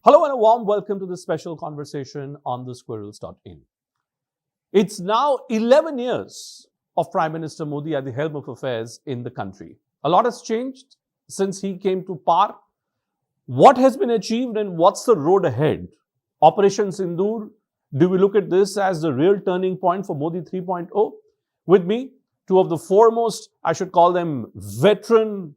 Hello and a warm welcome to this special conversation on the Squirrels.in. It's now 11 years of Prime Minister Modi at the helm of affairs in the country. A lot has changed since he came to power. What has been achieved and what's the road ahead? Operation Sindoor, do we look at this as the real turning point for Modi 3.0? With me, two of the foremost, I should call them veteran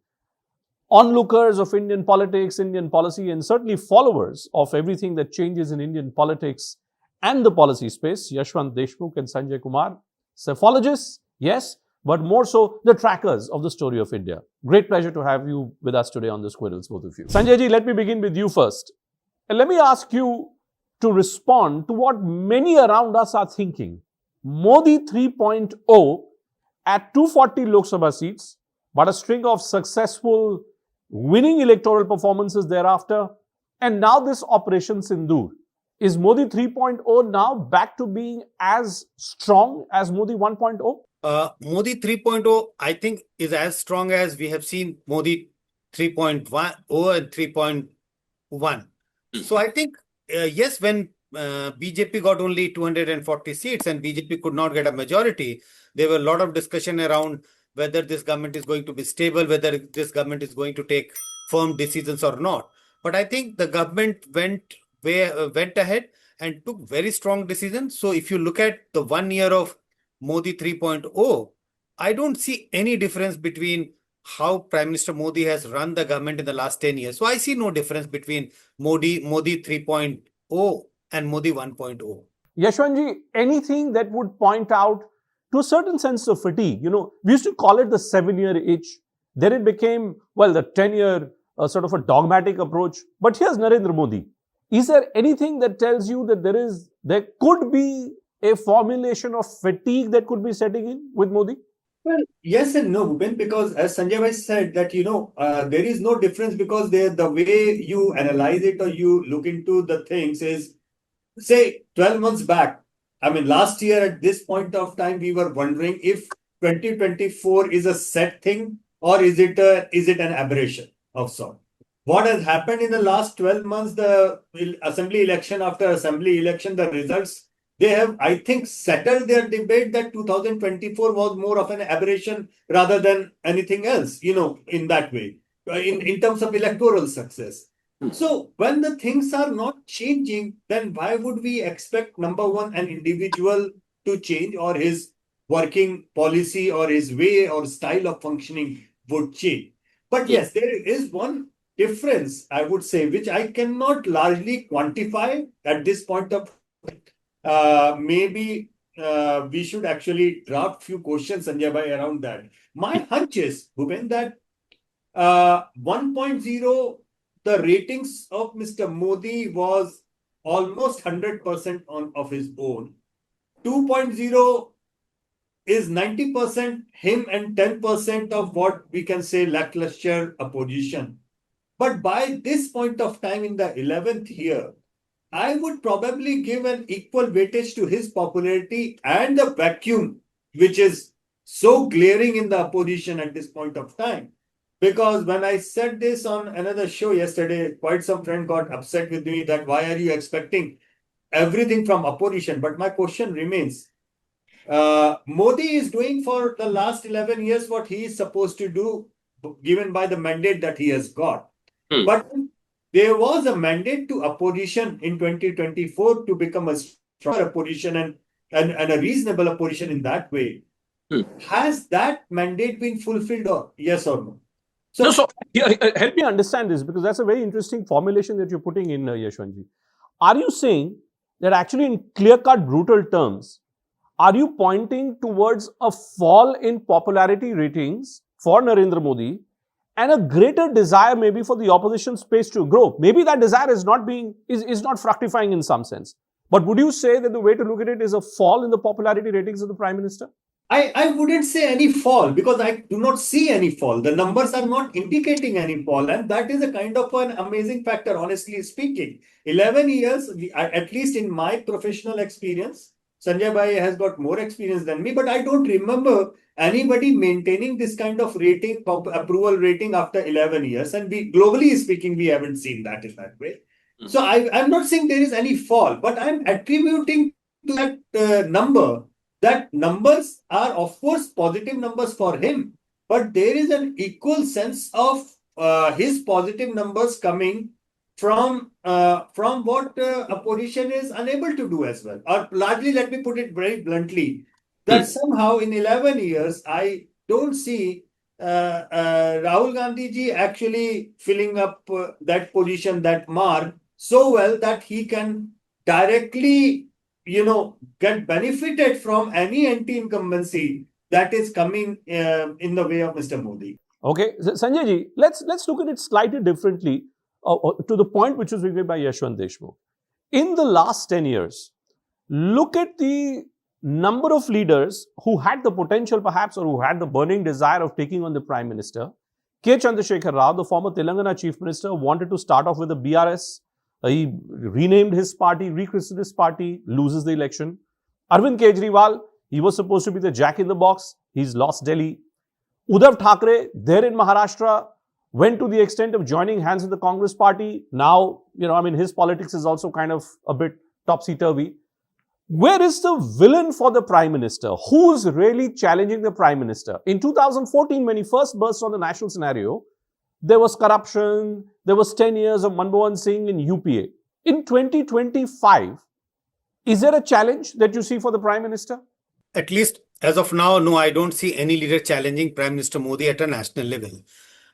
onlookers of Indian politics, Indian policy, and certainly followers of everything that changes in Indian politics and the policy space, Yashwant, Deshmukh and Sanjay Kumar. Psephologists, yes, but more so the trackers of the story of India. Great pleasure to have you with us today on the Squirrels, both of you. Sanjay ji, let me begin with you first. And let me ask you to respond to what many around us are thinking. Modi 3.0 at 240 Lok Sabha seats, but a string of successful winning electoral performances thereafter, and now this Operation Sindoor. Is Modi 3.0 now back to being as strong as Modi 1.0? Modi 3.0, I think, is as strong as we have seen Modi 3.0 and 3.1. So I think, yes, when BJP got only 240 seats and BJP could not get a majority, there were a lot of discussion around whether this government is going to be stable, whether this government is going to take firm decisions or not. But I think the government went ahead and took very strong decisions. So if you look at the 1 year of Modi 3.0, I don't see any difference between how Prime Minister Modi has run the government in the last 10 years. So I see no difference between Modi 3.0 and Modi 1.0. Yashwantji, anything that would point out to a certain sense of fatigue? You know, we used to call it the 7-year itch. Then it became, well, the 10-year sort of a dogmatic approach. But here's Narendra Modi. Is there anything that tells you that there could be a formulation of fatigue that could be setting in with Modi? Well, yes and no, Bhupen, because as Sanjay said that, there is no difference because the way you analyze it or you look into the things is, say, 12 months back. I mean, last year at this point of time, we were wondering if 2024 is a set thing or is it an aberration of sort. What has happened in the last 12 months, the assembly election after assembly election, the results, they have, I think, settled their debate that 2024 was more of an aberration rather than anything else, in that way, in terms of electoral success. So when the things are not changing, then why would we expect, number one, an individual to change or his working policy or his way or style of functioning would change? But yes, there is one difference, I would say, which I cannot largely quantify at this point of maybe we should actually draft few questions, Sanjay bhai, around that. My hunch is, Bhupen, that 1.0, the ratings of Mr. Modi was almost 100% of his own. 2.0 is 90% him and 10% of what we can say lackluster opposition. But by this point of time in the 11th year, I would probably give an equal weightage to his popularity and the vacuum, which is so glaring in the opposition at this point of time. Because when I said this on another show yesterday, quite some friend got upset with me that why are you expecting everything from opposition? But my question remains. Modi is doing for the last 11 years what he is supposed to do, given by the mandate that he has got. But there was a mandate to opposition in 2024 to become a strong opposition and a reasonable opposition in that way. Has that mandate been fulfilled or yes or no? So help me understand this, because that's a very interesting formulation that you're putting in, Yashwantji. Are you saying that actually in clear-cut, brutal terms, are you pointing towards a fall in popularity ratings for Narendra Modi and a greater desire maybe for the opposition space to grow? Maybe that desire is not fructifying in some sense. But would you say that the way to look at it is a fall in the popularity ratings of the Prime Minister? I wouldn't say any fall because I do not see any fall. The numbers are not indicating any fall, and that is a kind of an amazing factor, honestly speaking. 11 years, at least in my professional experience, Sanjay bhai has got more experience than me, but I don't remember anybody maintaining this kind of rating, approval rating after 11 years. And globally speaking, we haven't seen that in that way. So I'm not saying there is any fall, but I'm attributing to that number that numbers are, of course, positive numbers for him, but there is an equal sense of his positive numbers coming from what opposition is unable to do as well. Or largely, let me put it very bluntly, that somehow in 11 years, I don't see Rahul Gandhi ji actually filling up that position, that mark, so well that he can directly, get benefited from any anti-incumbency that is coming in the way of Mr. Modi. Okay, Sanjay ji, let's look at it slightly differently to the point which was made by Yashwant Deshmukh. In the last 10 years, look at the number of leaders who had the potential perhaps or who had the burning desire of taking on the Prime Minister. K. Chandrasekhar Rao, the former Telangana Chief Minister, wanted to start off with the BRS. He renamed his party, rechristened his party, loses the election. Arvind Kejriwal, he was supposed to be the jack in the box. He's lost Delhi. Uddhav Thackeray, there in Maharashtra, went to the extent of joining hands with the Congress party. Now, his politics is also kind of a bit topsy-turvy. Where is the villain for the Prime Minister? Who's really challenging the Prime Minister? In 2014, when he first burst on the national scenario, there was corruption, there was 10 years of Manmohan Singh in UPA. In 2025, is there a challenge that you see for the Prime Minister? At least as of now, no, I don't see any leader challenging Prime Minister Modi at a national level.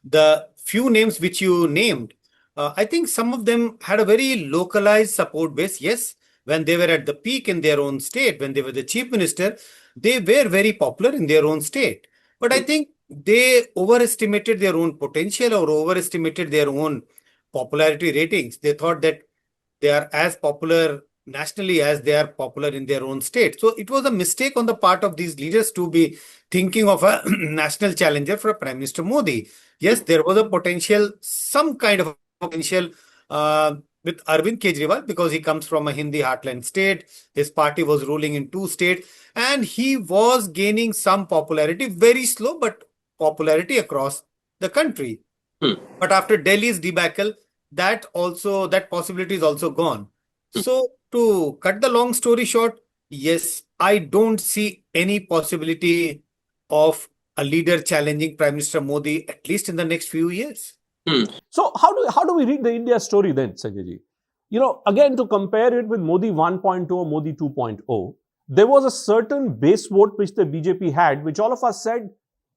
The few names which you named, I think some of them had a very localized support base. Yes, when they were at the peak in their own state, when they were the chief minister, they were very popular in their own state. But I think they overestimated their own potential or overestimated their own popularity ratings. They thought that they are as popular nationally as they are popular in their own state. So it was a mistake on the part of these leaders to be thinking of a national challenger for Prime Minister Modi. Yes, there was a potential, some kind of potential with Arvind Kejriwal because he comes from a Hindi heartland state. His party was ruling in 2 states and he was gaining some popularity, very slow, but popularity across the country. But after Delhi's debacle, that possibility is also gone. So to cut the long story short, yes, I don't see any possibility of a leader challenging Prime Minister Modi, at least in the next few years. So how do we read the India story then, Sanjay ji? Again, to compare it with Modi 1.0 or Modi 2.0, there was a certain base vote which the BJP had, which all of us said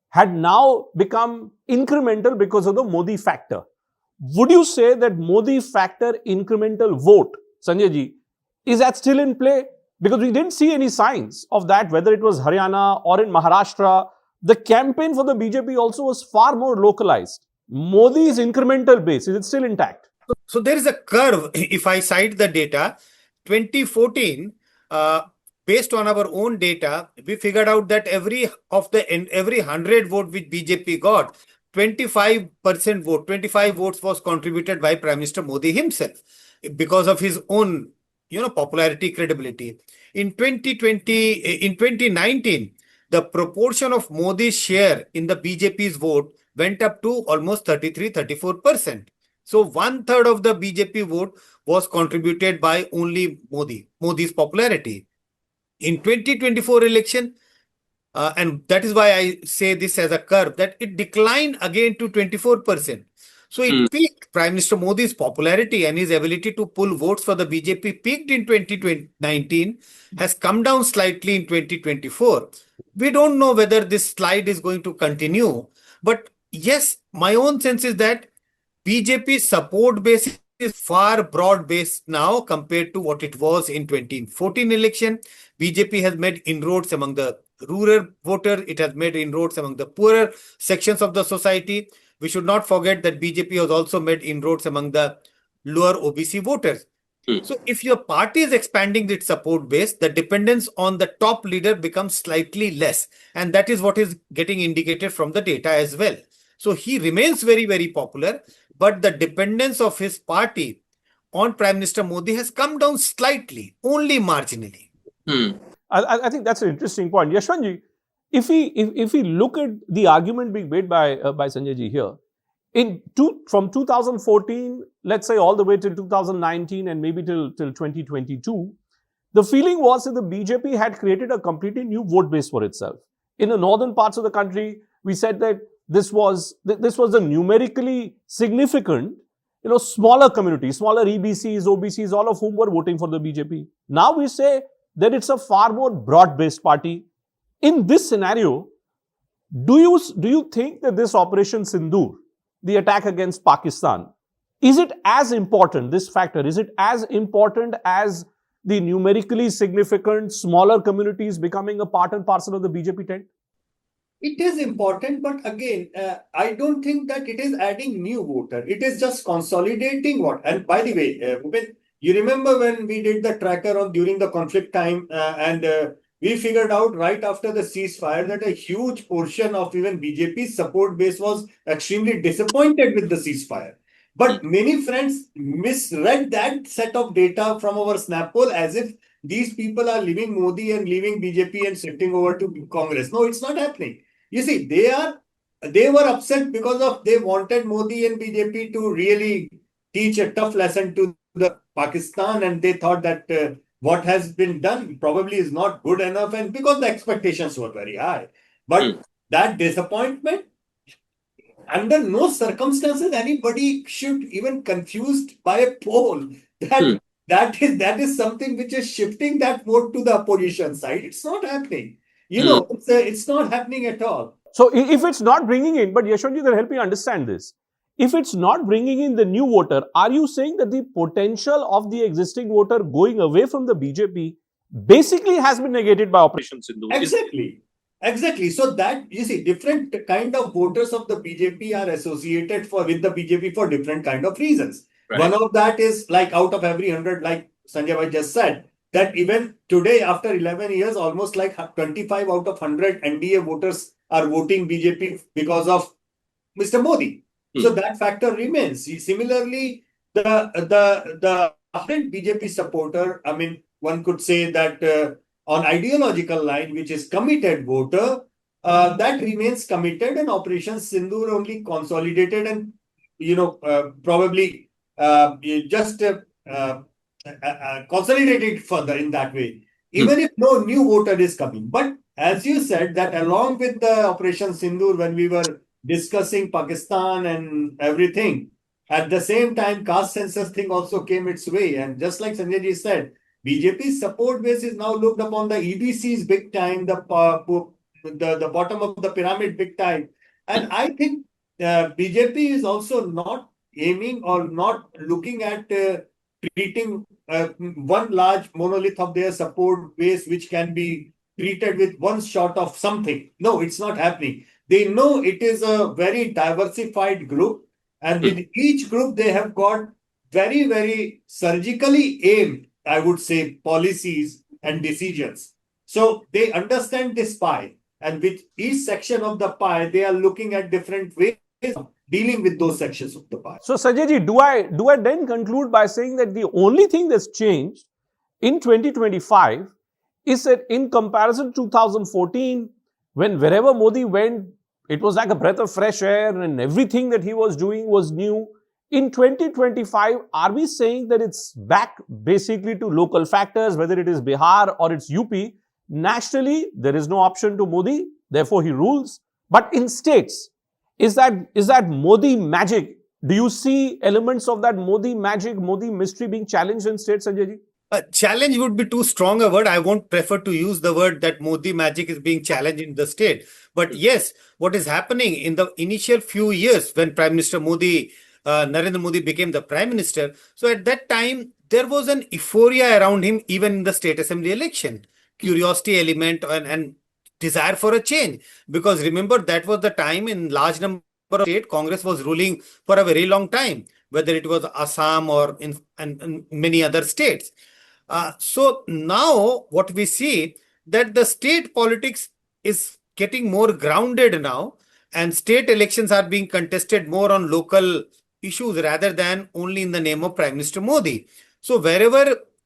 had now become incremental because of the Modi factor. Would you say that Modi factor incremental vote, Sanjay ji, is that still in play? Because we didn't see any signs of that, whether it was Haryana or in Maharashtra. The campaign for the BJP also was far more localized. Modi's incremental base, is it still intact? So there is a curve. If I cite the data, 2014, based on our own data, we figured out that every 100 vote which BJP got, 25% vote, 25 votes was contributed by Prime Minister Modi himself because of his own, popularity, credibility. In 2019, the proportion of Modi's share in the BJP's vote went up to almost 33-34%. So 1/3 of the BJP vote was contributed by only Modi's popularity. In 2024 election, and that is why I say this as a curve, that it declined again to 24%. So it peaked. Prime Minister Modi's popularity and his ability to pull votes for the BJP peaked in 2019, has come down slightly in 2024. We don't know whether this slide is going to continue. But yes, my own sense is that BJP support base is far broad-based now compared to what it was in 2014 election. BJP has made inroads among the rural voter. It has made inroads among the poorer sections of the society. We should not forget that BJP has also made inroads among the lower OBC voters. So if your party is expanding its support base, the dependence on the top leader becomes slightly less. And that is what is getting indicated from the data as well. So he remains very, very popular, but the dependence of his party on Prime Minister Modi has come down slightly, only marginally. I think that's an interesting point. Yashwant ji, if we look at the argument being made by Sanjay ji here, from 2014, let's say all the way till 2019 and maybe till 2022, the feeling was that the BJP had created a completely new vote base for itself. In the northern parts of the country, we said that this was a numerically significant, smaller community, smaller EBCs, OBCs, all of whom were voting for the BJP. Now we say that it's a far more broad-based party. In this scenario, do you think that this Operation Sindoor, the attack against Pakistan, is it as important, this factor, is it as important as the numerically significant smaller communities becoming a part and parcel of the BJP tent? It is important, but again, I don't think that it is adding new voter. It is just consolidating what. And by the way, Bhupen, you remember when we did the tracker during the conflict time, and we figured out right after the ceasefire that a huge portion of even BJP's support base was extremely disappointed with the ceasefire. But many friends misread that set of data from our snap poll as if these people are leaving Modi and leaving BJP and shifting over to Congress. No, it's not happening. You see, they were upset because they wanted Modi and BJP to really teach a tough lesson to the Pakistan, and they thought that what has been done probably is not good enough, and because the expectations were very high. But that disappointment, under no circumstances anybody should even confused by a poll that is something which is shifting that vote to the opposition side. It's not happening. It's not happening at all. So if it's not bringing in, but Yashwant, you can help me understand this. If it's not bringing in the new voter, are you saying that the potential of the existing voter going away from the BJP basically has been negated by Operation Sindoor? Exactly. So that, you see, different kind of voters of the BJP are associated with the BJP for different kind of reasons. Right. One of that is like out of every 100, like Sanjay bhai just said, that even today, after 11 years, almost like 25 out of 100 NDA voters are voting BJP because of Mr. Modi. So that factor remains. Similarly, the BJP supporter, I mean, one could say that on ideological line, which is committed voter, that remains committed, and Operation Sindoor only consolidated and, probably just consolidated further in that way, even if no new voter is coming. But as you said, that along with the Operation Sindoor, when we were discussing Pakistan and everything, at the same time, caste census thing also came its way. And just like Sanjay ji said, BJP's support base is now looked upon the EBCs big time, the bottom of the pyramid big time. And I think BJP is also not aiming or not looking at treating one large monolith of their support base, which can be treated with one shot of something. No, it's not happening. They know it is a very diversified group, and with each group, they have got very, very surgically aimed, I would say, policies and decisions. So they understand this pie, and with each section of the pie, they are looking at different ways of dealing with those sections of the pie. So Sanjay ji, do I then conclude by saying that the only thing that's changed in 2025 is that in comparison to 2014, when wherever Modi went, it was like a breath of fresh air and everything that he was doing was new. In 2025, are we saying that it's back basically to local factors, whether it is Bihar or it's UP? Nationally, there is no option to Modi, therefore he rules. But in states, is that Modi magic? Do you see elements of that Modi magic, Modi mystery being challenged in states, Sanjay ji? Challenge would be too strong a word. I won't prefer to use the word that Modi magic is being challenged in the state. But yes, what is happening in the initial few years when Prime Minister Modi, Narendra Modi became the Prime Minister. So at that time, there was an euphoria around him, even in the state assembly election. Curiosity element and desire for a change. Because remember, that was the time in large number of states, Congress was ruling for a very long time, whether it was Assam or in many other states. So now what we see that the state politics is getting more grounded now, and state elections are being contested more on local issues rather than only in the name of Prime Minister Modi. So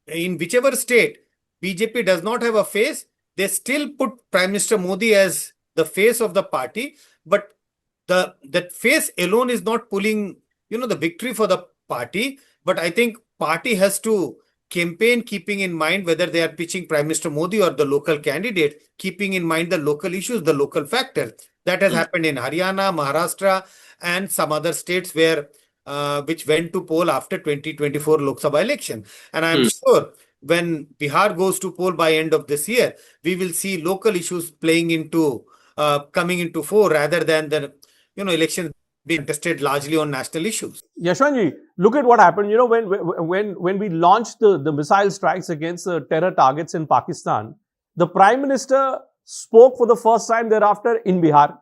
in whichever state BJP does not have a face, they still put Prime Minister Modi as the face of the party. But that face alone is not pulling, the victory for the party. But I think party has to campaign keeping in mind whether they are pitching Prime Minister Modi or the local candidate, keeping in mind the local issues, the local factor. That has happened in Haryana, Maharashtra, and some other states where which went to poll after 2024 Lok Sabha election. And I am sure when Bihar goes to poll by end of this year, we will see local issues playing into coming into fore rather than the elections being contested largely on national issues. Yashwantji, look at what happened. When we launched the missile strikes against the terror targets in Pakistan, the Prime Minister spoke for the first time thereafter in Bihar.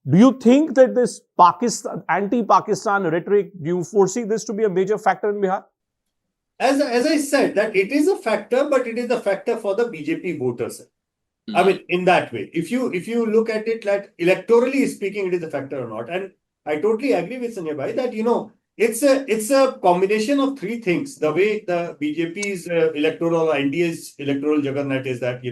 Do you think that this anti-Pakistan rhetoric, do you foresee this to be a major factor in Bihar? As I said, that it is a factor, but it is a factor for the BJP voters. I mean, in that way, if you look at it like electorally speaking, it is a factor or not. And I totally agree with Sanjay bhai that it's a combination of three things. The way the BJP's electoral, NDA's electoral juggernaut is that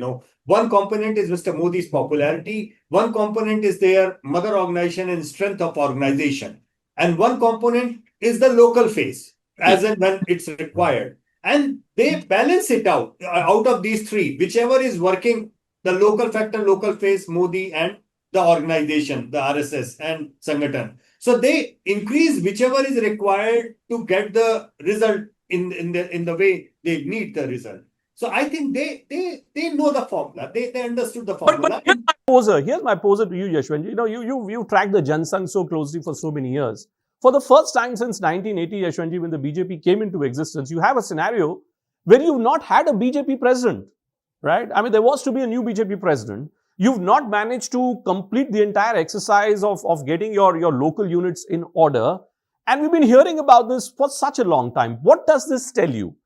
one component is Mr. Modi's popularity, one component is their mother organization and strength of organization, and one component is the local face as and when it's required. And they balance it out of these three, whichever is working. The local factor, local face, Modi, and the organization, the RSS and Sangathan. So they increase whichever is required to get the result in the way they need the result. So I think they know the formula. They understood the formula. But here's my poser to you, Yashwant. You tracked the Jansangh so closely for so many years. For the first time since 1980, Yashwantji, when the BJP came into existence, you have a scenario where you've not had a BJP president. Right? I mean, there was to be a new BJP president. You've not managed to complete the entire exercise of getting your local units in order. And we've been hearing about this for such a long time. What does this tell you?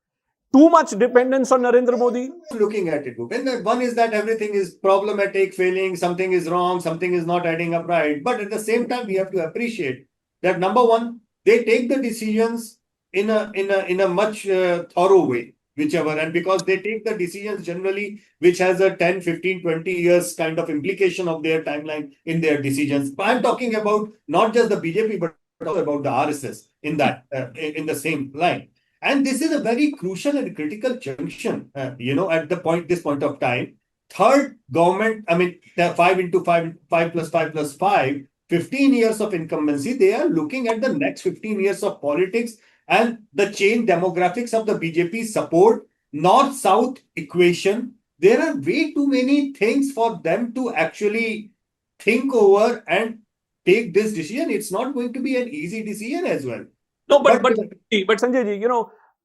Too much dependence on Narendra Modi? Looking at it, Bhupendra, one is that everything is problematic, failing, something is wrong, something is not adding up right. But at the same time, we have to appreciate that number one, they take the decisions in a much thorough way. Whichever, and because they take the decisions generally, which has a 10, 15, 20 years kind of implication of their timeline in their decisions. But I'm talking about not just the BJP, but also about the RSS in that, in the same line. And this is a very crucial and critical junction, at this point of time. Third government, I mean, 5 into 5, 5 plus 5 plus 5, 15 years of incumbency. They are looking at the next 15 years of politics and the change demographics of the BJP support, north-south equation. There are way too many things for them to actually think over and take this decision. It's not going to be an easy decision as well. No, but Sanjay ji,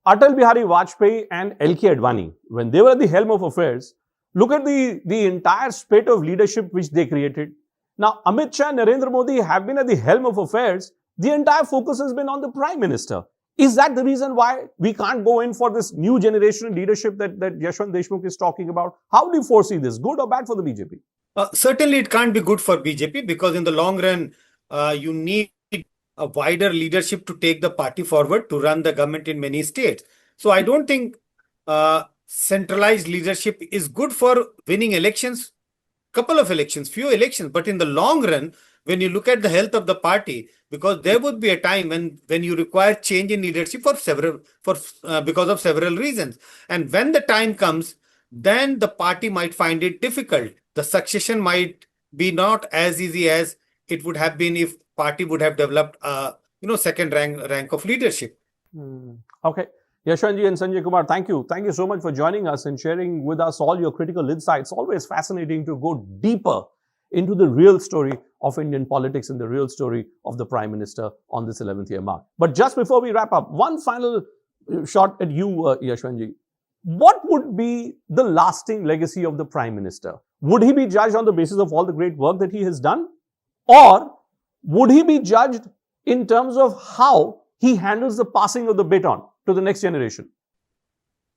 Atal Bihari Vajpayee and L.K. Advani, when they were at the helm of affairs, look at the entire spate of leadership which they created. Now, Amit Shah and Narendra Modi have been at the helm of affairs. The entire focus has been on the Prime Minister. Is that the reason why we can't go in for this new generation leadership that Yashwant Deshmukh is talking about? How do you foresee this? Good or bad for the BJP? Certainly, it can't be good for BJP because in the long run, you need a wider leadership to take the party forward to run the government in many states. So I don't think centralized leadership is good for winning elections, couple of elections, few elections. But in the long run, when you look at the health of the party, because there would be a time when you require change in leadership because of several reasons. And when the time comes, then the party might find it difficult. The succession might be not as easy as it would have been if party would have developed a second rank of leadership. Okay. Yashwantji and Sanjay Kumar, thank you. Thank you so much for joining us and sharing with us all your critical insights. Always fascinating to go deeper into the real story of Indian politics and the real story of the Prime Minister on this 11th year mark. But just before we wrap up, one final shot at you, Yashwantji. What would be the lasting legacy of the Prime Minister? Would he be judged on the basis of all the great work that he has done? Or would he be judged in terms of how he handles the passing of the baton to the next generation?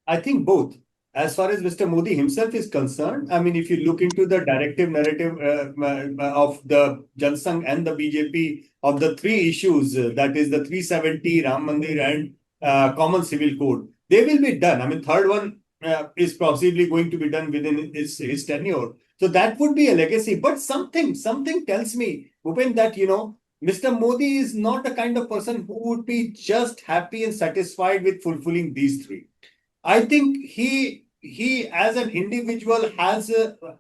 I think both. As far as Mr. Modi himself is concerned, I mean, if you look into the narrative of the Jansangh and the BJP of the three issues, that is the 370, Ram Mandir and Common Civil Code, they will be done. I mean, third one is possibly going to be done within his tenure. So that would be a legacy. But something tells me, Bhupen, that, Mr. Modi is not the kind of person who would be just happy and satisfied with fulfilling these three. I think he as an individual has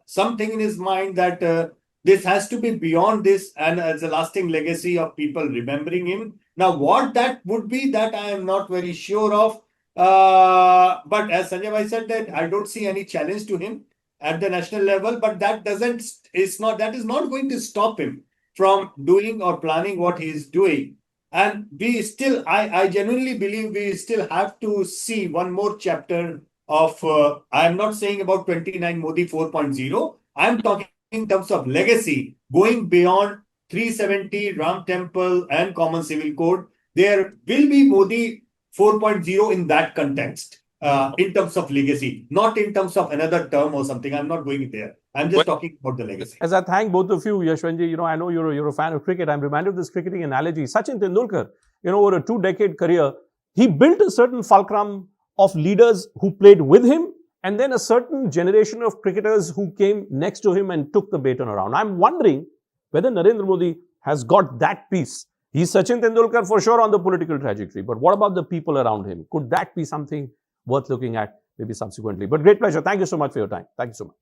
something in his mind that this has to be beyond this and as a lasting legacy of people remembering him. Now, what that would be, that I am not very sure of. But as Sanjay Bhai said, that I don't see any challenge to him at the national level. But that is not going to stop him from doing or planning what he is doing. And we still, I genuinely believe we still have to see one more chapter of, I'm not saying about 29 Modi 4.0. I'm talking in terms of legacy, going beyond 370 Ram Temple and Common Civil Code. There will be Modi 4.0 in that context, in terms of legacy, not in terms of another term or something. I'm not going there. I'm just talking about the legacy. As I thank both of you, Yashwantji, I know you're a fan of cricket. I'm reminded of this cricketing analogy. Sachin Tendulkar, over a 2-decade career, he built a certain fulcrum of leaders who played with him, and then a certain generation of cricketers who came next to him and took the baton around. I'm wondering whether Narendra Modi has got that piece. He's Sachin Tendulkar for sure on the political trajectory, but what about the people around him? Could that be something worth looking at maybe subsequently? But great pleasure. Thank you so much for your time. Thank you so much.